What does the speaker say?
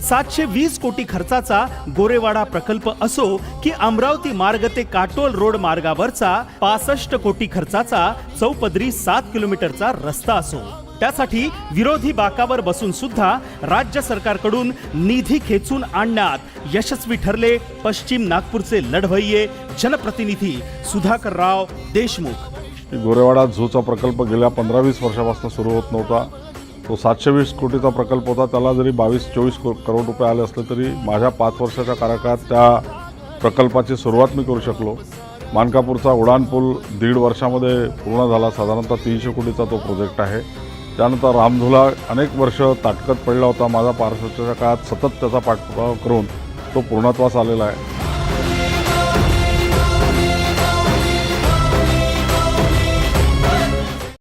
720 कोटी खर्चाचा गोरेवाडा प्रकल्प असो की अमरावती मार्ग ते काटोल रोड मार्गावरचा 65 कोटी खर्चाचा चौपदरी 7 किलोमीटरचा रस्ता असो, त्यासाठी विरोधी बाकावर बसून सुद्धा राज्य सरकारकडून निधी खेचून आणण्यात यशस्वी ठरले पश्चिम नागपूरचे लढवय्ये जनप्रतिनिधी सुधाकरराव देशमुख। गोरेवाडा झूचा प्रकल्प गेल्या 15-20 वर्षापासून सुरू होत नव्हता। तो 720 कोटीचा प्रकल्प होता। त्याला जरी 22-24 करोड रुपये आले असले तरी माझ्या 5 वर्षाच्या कार्यकाळात त्या प्रकल्पाची सुरुवात मी करू शकलो। मानकापूरचा उड्डाणपूल 1.5 वर्षामध्ये पूर्ण झाला। साधारणतः 300 कोटीचा तो प्रोजेक्ट आहे। त्यानंतर रामझुला अनेक वर्ष ताटकत पडला होता। माझा 5 वर्षाच्या काळात सतत त्याचा पाठपुरावा करून तो पूर्णत्वास आलेला आहे।